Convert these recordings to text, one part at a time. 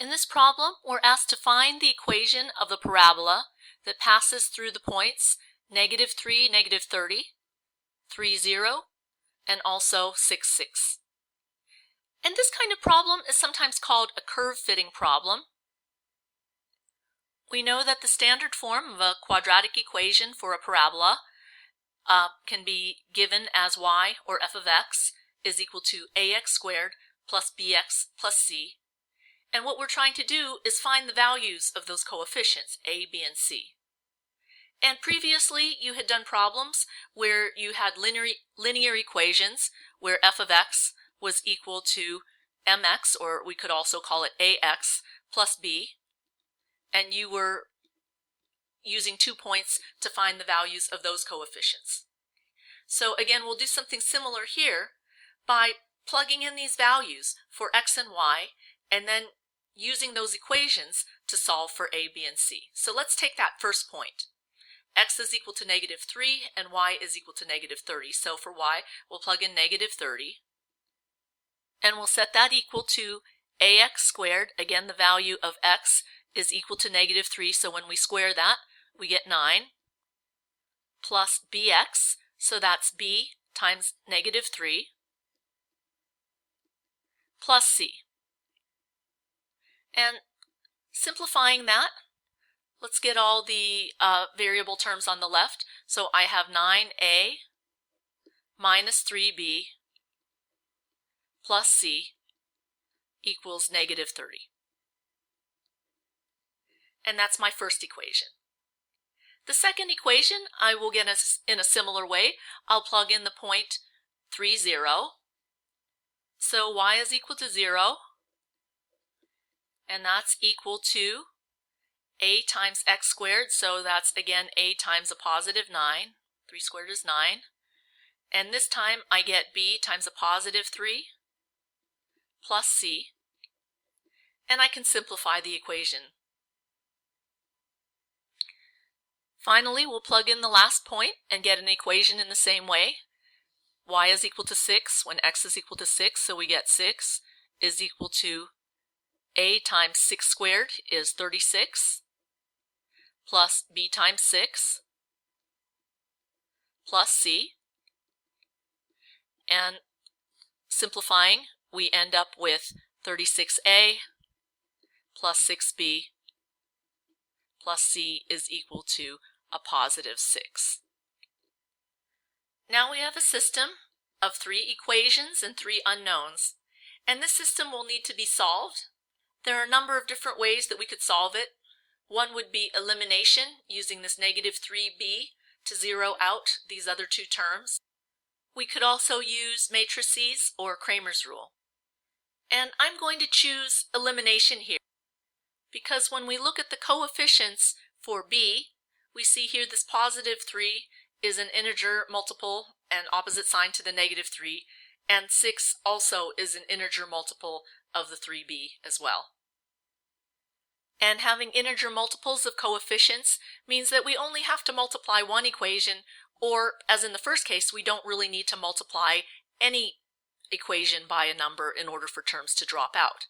In this problem, we're asked to find the equation of the parabola that passes through the points -3, -30, 3, 0, and also 6, 6. And this kind of problem is sometimes called a curve-fitting problem. We know that the standard form of a quadratic equation for a parabola can be given as y, or f of x, is equal to ax squared plus bx plus c. And what we're trying to do is find the values of those coefficients, a, b, and c. And previously you had done problems where you had linear equations where f of x was equal to mx, or we could also call it ax, plus b, and you were using 2 points to find the values of those coefficients. So again, we'll do something similar here by plugging in these values for x and y, and then using those equations to solve for a, b, and c. So let's take that first point. X is equal to -3 and y is equal to -30. So for y, we'll plug in -30. And we'll set that equal to ax squared. Again, the value of x is equal to -3. So when we square that, we get 9. Plus bx, so that's b times -3, plus c. And simplifying that, let's get all the variable terms on the left. So I have 9a minus 3b plus c equals -30. And that's my first equation. The second equation I will get in a similar way. I'll plug in the point 3, 0. So y is equal to 0. And that's equal to a times x squared, so that's again a times a positive 9. 3 squared is 9. And this time I get b times a positive 3 plus c. And I can simplify the equation. Finally, we'll plug in the last point and get an equation in the same way. Y is equal to 6 when x is equal to 6, so we get 6 is equal to a times 6 squared is 36 plus b times 6 plus c. And simplifying, we end up with 36a plus 6b plus c is equal to a positive 6. Now we have a system of 3 equations and 3 unknowns, and this system will need to be solved. There are a number of different ways that we could solve it. One would be elimination, using this -3b to zero out these other 2 terms. We could also use matrices or Cramer's rule. And I'm going to choose elimination here, because when we look at the coefficients for b, we see here this positive 3 is an integer multiple and opposite sign to the -3, and 6 also is an integer multiple of the 3b as well. And having integer multiples of coefficients means that we only have to multiply one equation, or as in the first case, we don't really need to multiply any equation by a number in order for terms to drop out.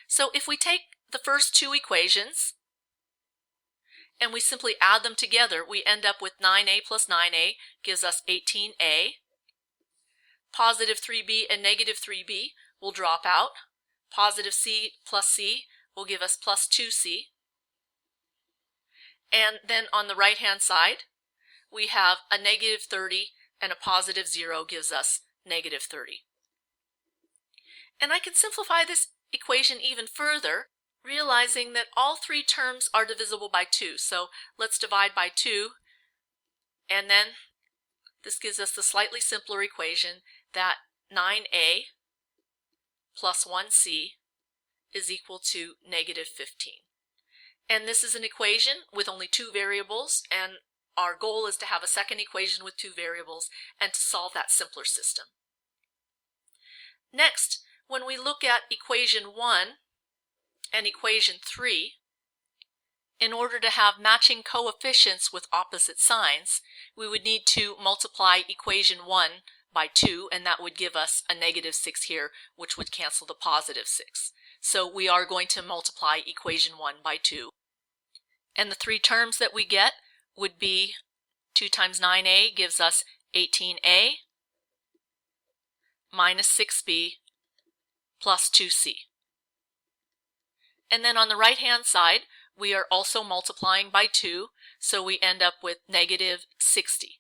So if we take the first 2 equations and we simply add them together, we end up with 9a plus 9a gives us 18a. Positive 3b and -3b will drop out. Positive c plus c will give us plus 2c. And then on the right-hand side, we have a -30 and a positive 0 gives us -30. And I can simplify this equation even further, realizing that all 3 terms are divisible by 2. So let's divide by 2, and then this gives us the slightly simpler equation that 9a plus 1c is equal to -15. And this is an equation with only 2 variables, and our goal is to have a second equation with 2 variables and to solve that simpler system. Next, when we look at equation 1 and equation 3, in order to have matching coefficients with opposite signs, we would need to multiply equation 1 by 2, and that would give us a -6 here, which would cancel the positive 6. so we are going to multiply equation 1 by 2. And the three terms that we get would be 2 times 9a gives us 18a minus 6b plus 2c. And then on the right-hand side, we are also multiplying by 2, so we end up with negative 60.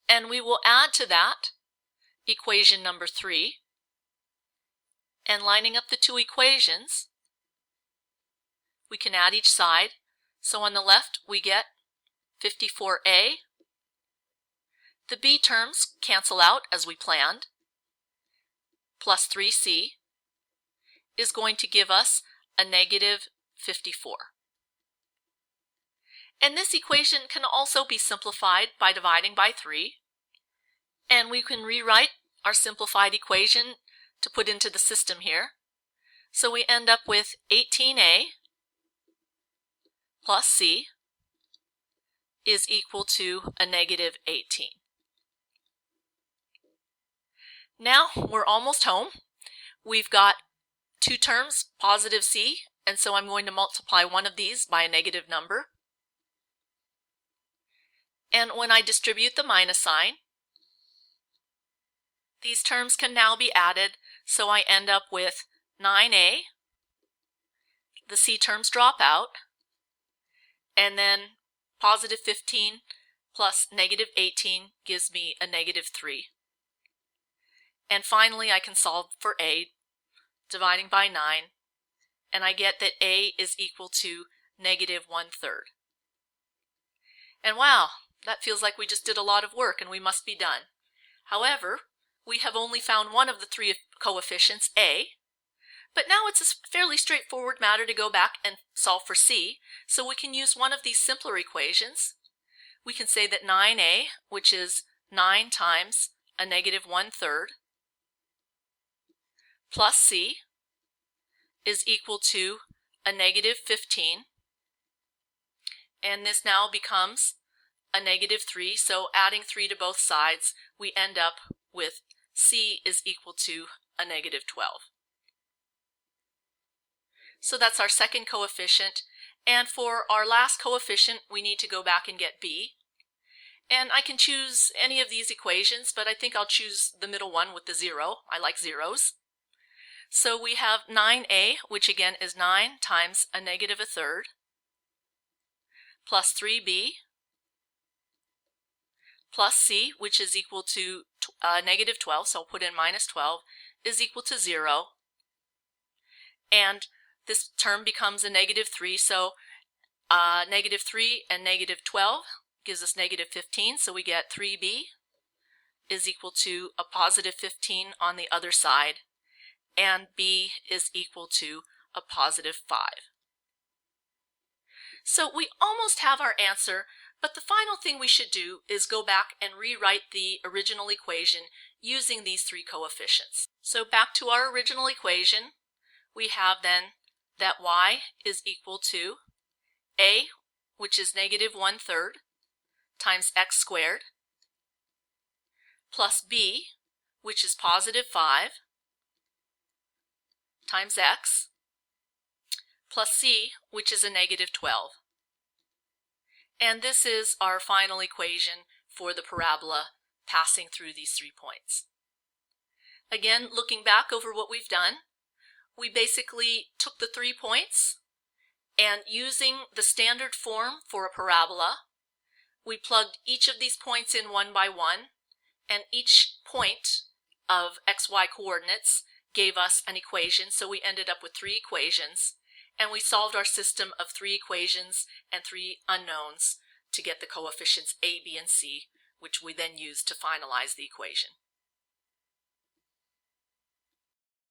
And we will add to that equation number 3, and lining up the two equations, we can add each side. So on the left, we get 54a. The b terms cancel out as we planned. Plus 3c is going to give us a negative 54. And this equation can also be simplified by dividing by 3. And we can rewrite our simplified equation to put into the system here. So we end up with 18a plus c is equal to a negative 18. Now we're almost home. We've got two terms, positive c, and so I'm going to multiply one of these by a negative number. And when I distribute the minus sign, these terms can now be added, so I end up with 9a. The c terms drop out, and then positive 15 plus negative 18 gives me a negative 3. And finally, I can solve for a, dividing by 9, and I get that a is equal to negative 1/3. And wow, that feels like we just did a lot of work and we must be done. However, we have only found one of the three coefficients, a, but now it's a fairly straightforward matter to go back and solve for c, so we can use one of these simpler equations. We can say that 9a, which is 9 times a negative 1/3, plus c is equal to a negative 15, and this now becomes a negative 3, so adding 3 to both sides, we end up with c is equal to a negative 12. So that's our second coefficient, and for our last coefficient, we need to go back and get b. And I can choose any of these equations, but I think I'll choose the middle one with the 0. I like zeros. So we have 9a, which again is 9 times a negative 1/3, plus 3b, plus c, which is equal to negative 12, so I'll put in minus 12, is equal to 0. And this term becomes a negative 3, so negative 3 and negative 12 gives us negative 15, so we get 3b is equal to a positive 15 on the other side, and b is equal to a positive 5. So we almost have our answer, but the final thing we should do is go back and rewrite the original equation using these three coefficients. So back to our original equation, we have then that y is equal to a, which is negative 1/3, times x squared, plus b, which is positive 5, times x, plus c, which is a negative 12. And this is our final equation for the parabola passing through these 3 points. Again, looking back over what we've done, we basically took the 3 points, and using the standard form for a parabola, we plugged each of these points in one by one, and each point of xy coordinates gave us an equation, so we ended up with 3 equations, and we solved our system of 3 equations and 3 unknowns to get the coefficients a, b, and c, which we then used to finalize the equation.